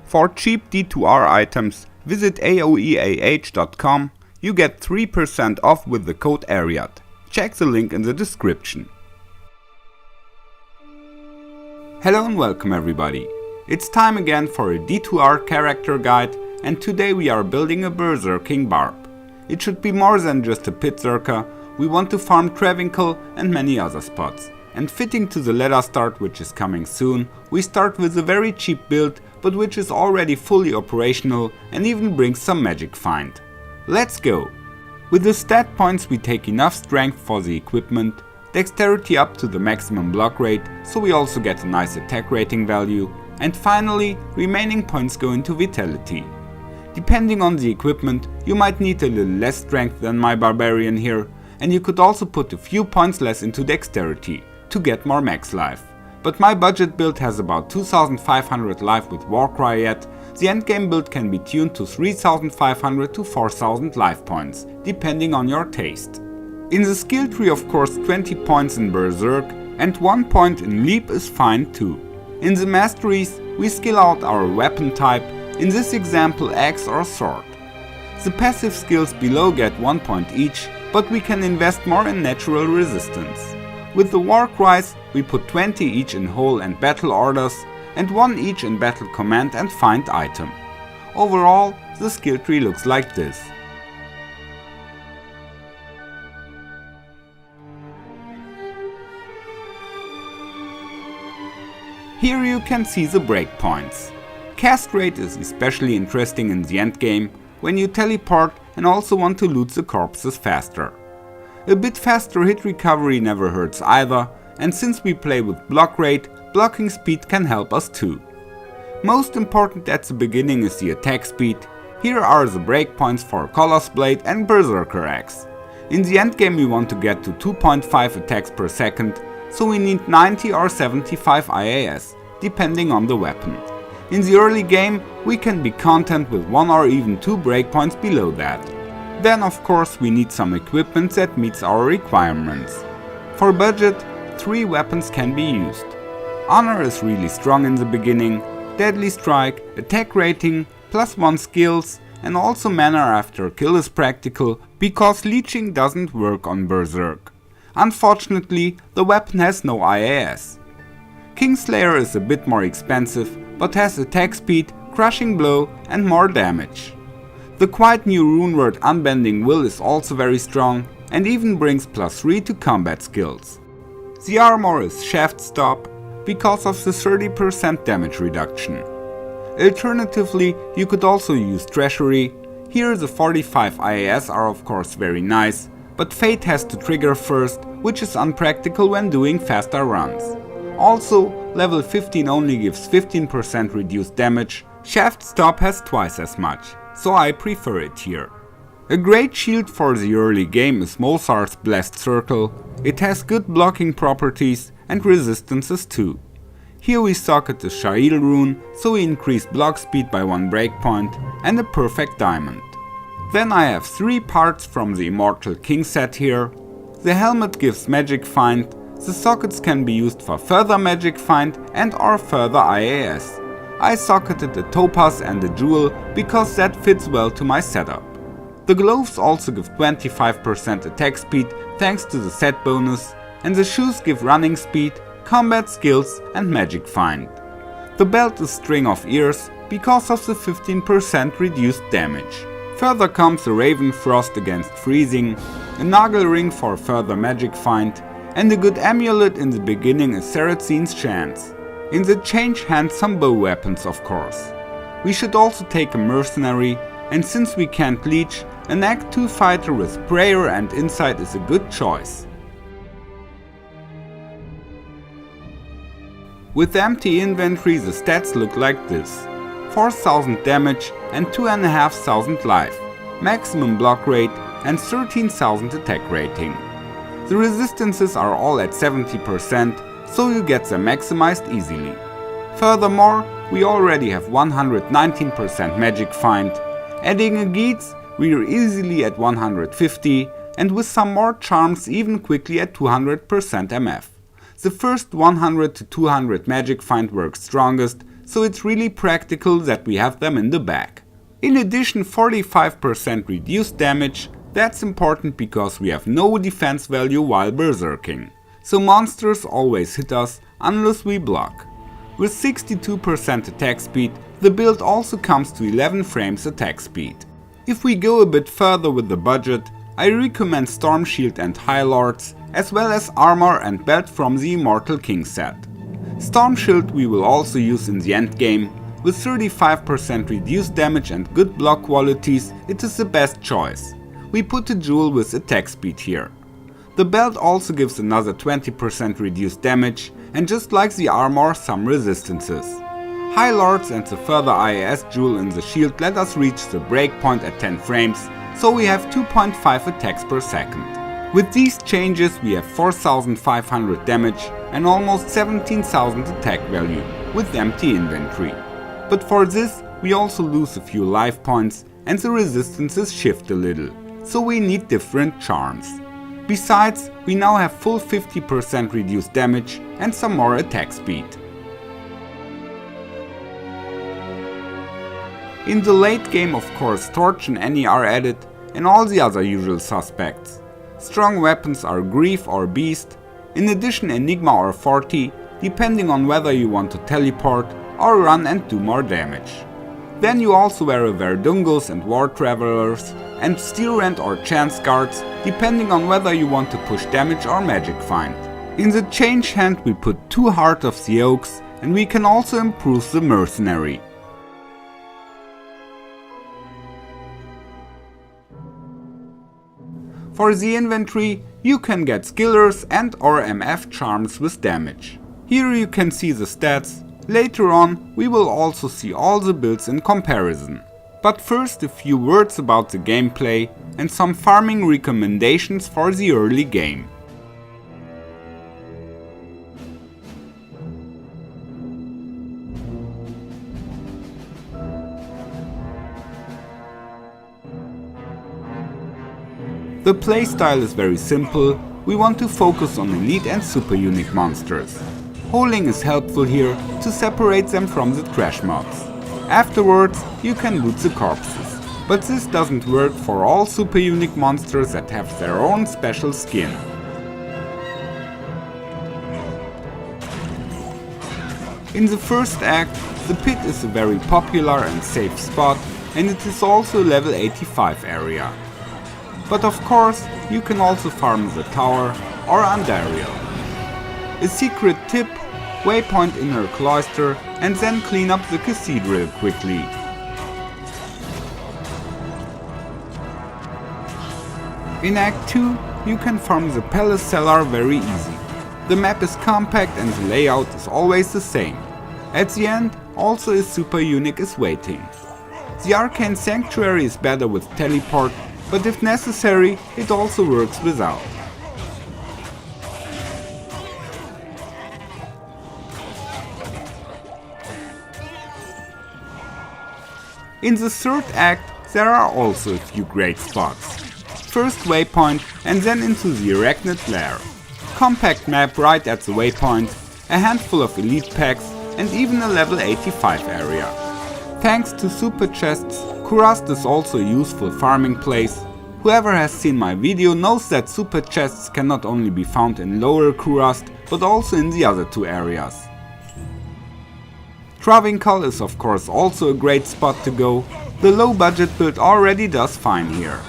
For cheap D2R items, visit aoeah.com. You get 3% off with the code ARIAD. Check the link in the description. Hello and welcome everybody. It's time again for a D2R character guide, and today we are building a Berserking Barb. It should be more than just a pit Zerker. We want to farm Travincle and many other spots. And fitting to the letter start, which is coming soon, we start with a very cheap build, but which is already fully operational and even brings some magic find. Let's go! With the stat points we take enough strength for the equipment, dexterity up to the maximum block rate, so we also get a nice attack rating value, and finally remaining points go into vitality. Depending on the equipment, you might need a little less strength than my barbarian here, and you could also put a few points less into dexterity to get more max life. But my budget build has about 2500 life with Warcry yet. The endgame build can be tuned to 3500 to 4000 life points, depending on your taste. In the skill tree, of course, 20 points in Berserk and 1 point in Leap is fine too. In the masteries, we skill out our weapon type, in this example axe or sword. The passive skills below get 1 point each, but we can invest more in natural resistance. With the Warcries, we put 20 each in whole and battle orders, and 1 each in battle command and find item. Overall, the skill tree looks like this. Here you can see the breakpoints. Cast rate is especially interesting in the endgame, when you teleport and also want to loot the corpses faster. A bit faster hit recovery never hurts either, and since we play with block rate, blocking speed can help us too. Most important at the beginning is the attack speed. Here are the breakpoints for Colossus Blade and Berserker Axe. In the endgame we want to get to 2.5 attacks per second, so we need 90 or 75 IAS, depending on the weapon. In the early game, we can be content with 1 or even 2 breakpoints below that. Then of course we need some equipment that meets our requirements. For budget, 3 weapons can be used. Honor is really strong in the beginning, Deadly Strike, attack rating, +1 skills, and also mana after kill is practical, because leeching doesn't work on Berserk. Unfortunately, the weapon has no IAS. Kingslayer is a bit more expensive, but has attack speed, crushing blow and more damage. The quite new rune word Unbending Will is also very strong and even brings +3 to combat skills. The armor is Shaft Stop because of the 30% damage reduction. Alternatively, you could also use Treasury. Here the 45 IAS are of course very nice, but Fate has to trigger first, which is unpractical when doing faster runs. Also, level 15 only gives 15% reduced damage, Shaft Stop has twice as much, so I prefer it here. A great shield for the early game is Mosar's Blessed Circle. It has good blocking properties and resistances too. Here we socket the Shail rune, so we increase block speed by 1 breakpoint and a perfect diamond. Then I have 3 parts from the Immortal King set here. The helmet gives magic find, the sockets can be used for further magic find and or further IAS. I socketed a topaz and a jewel because that fits well to my setup. The gloves also give 25% attack speed thanks to the set bonus, and the shoes give running speed, combat skills and magic find. The belt is String of Ears because of the 15% reduced damage. Further comes a Raven Frost against freezing, a Noggle Ring for further magic find, and a good amulet in the beginning is Saracen's Chance. In the change hand some bow weapons of course. We should also take a mercenary, and since we can't leech, an Act 2 fighter with prayer and insight is a good choice. With empty inventory the stats look like this: 4000 damage and 2500 life, maximum block rate and 13,000 attack rating. The resistances are all at 70%, so you get them maximized easily. Furthermore, we already have 119% magic find. Adding a Geats, we are easily at 150, and with some more charms even quickly at 200% MF. The first 100 to 200 magic find works strongest, so it's really practical that we have them in the bag. In addition, 45% reduced damage, that's important because we have no defense value while berserking, so monsters always hit us unless we block. With 62% attack speed, the build also comes to 11 frames attack speed. If we go a bit further with the budget, I recommend Storm Shield and High Lords, as well as armor and belt from the Immortal King set. Storm Shield we will also use in the endgame. With 35% reduced damage and good block qualities, it is the best choice. We put a jewel with attack speed here. The belt also gives another 20% reduced damage, and just like the armor, some resistances. High Lords and the further IAS jewel in the shield let us reach the breakpoint at 10 frames, so we have 2.5 attacks per second. With these changes we have 4500 damage and almost 17,000 attack value with empty inventory. But for this we also lose a few life points and the resistances shift a little, so we need different charms. Besides, we now have full 50% reduced damage and some more attack speed. In the late game of course Torch and Annie are added and all the other usual suspects. Strong weapons are Grief or Beast, in addition Enigma or 40, depending on whether you want to teleport or run and do more damage. Then you also wear Verdungos and War Travelers and Steel Rend or Chance Guards, depending on whether you want to push damage or magic find. In the change hand we put 2 Heart of the Oaks and we can also improve the Mercenary. For the inventory, you can get Skillers and or MF charms with damage. Here you can see the stats. Later on, we will also see all the builds in comparison. But first a few words about the gameplay and some farming recommendations for the early game. The playstyle is very simple, we want to focus on elite and super unique monsters. Holing is helpful here to separate them from the trash mobs. Afterwards you can loot the corpses, but this doesn't work for all super unique monsters that have their own special skin. In the first act, the pit is a very popular and safe spot and it is also a level 85 area. But of course, you can also farm the tower or Andariel. A secret tip, waypoint inner cloister and then clean up the cathedral quickly. In Act 2, you can farm the palace cellar very easy. The map is compact and the layout is always the same. At the end, also a super unique is waiting. The arcane sanctuary is better with teleport, but if necessary, it also works without. In the third act, there are also a few great spots. First waypoint and then into the Resurrected lair. Compact map right at the waypoint, a handful of elite packs and even a level 85 area. Thanks to super chests, Kurast is also a useful farming place. Whoever has seen my video knows that super chests can not only be found in lower Kurast, but also in the other 2 areas. Travinkal is of course also a great spot to go. The low budget build already does fine here.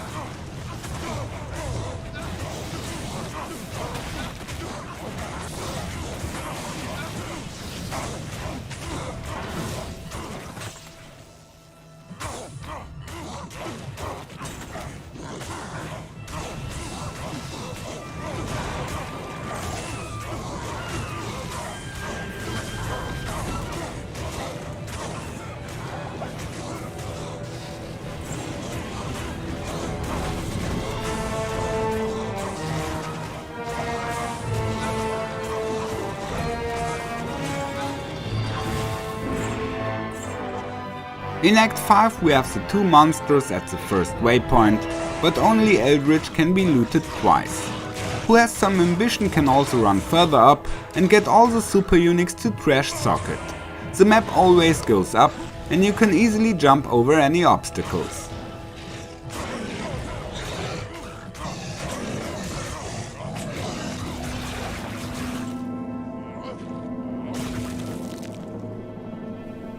In Act 5 we have the 2 monsters at the first waypoint, but only Eldritch can be looted twice. Who has some ambition can also run further up and get all the super uniques to Trash Socket. The map always goes up and you can easily jump over any obstacles.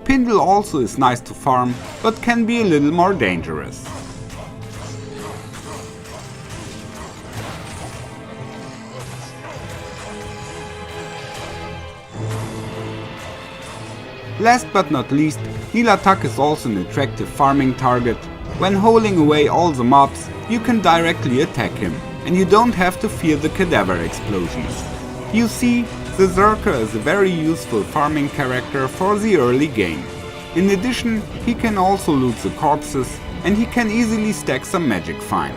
Pindle also is nice to farm, but can be a little more dangerous. Last but not least, Nilatak is also an attractive farming target. When holing away all the mobs, you can directly attack him, and you don't have to fear the cadaver explosions. You see, the Zerker is a very useful farming character for the early game. In addition, he can also loot the corpses and he can easily stack some magic fine.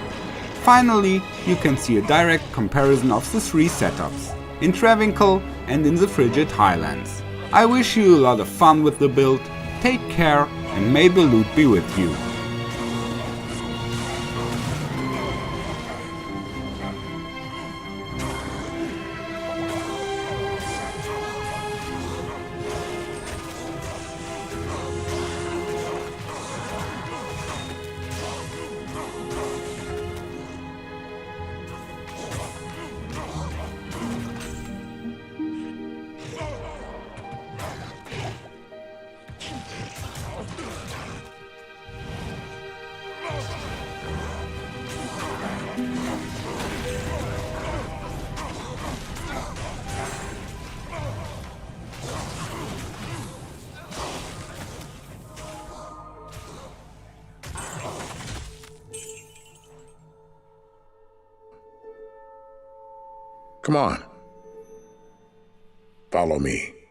Finally, you can see a direct comparison of the three setups, in Travincal and in the Frigid Highlands. I wish you a lot of fun with the build, take care and may the loot be with you. Come on. Follow me.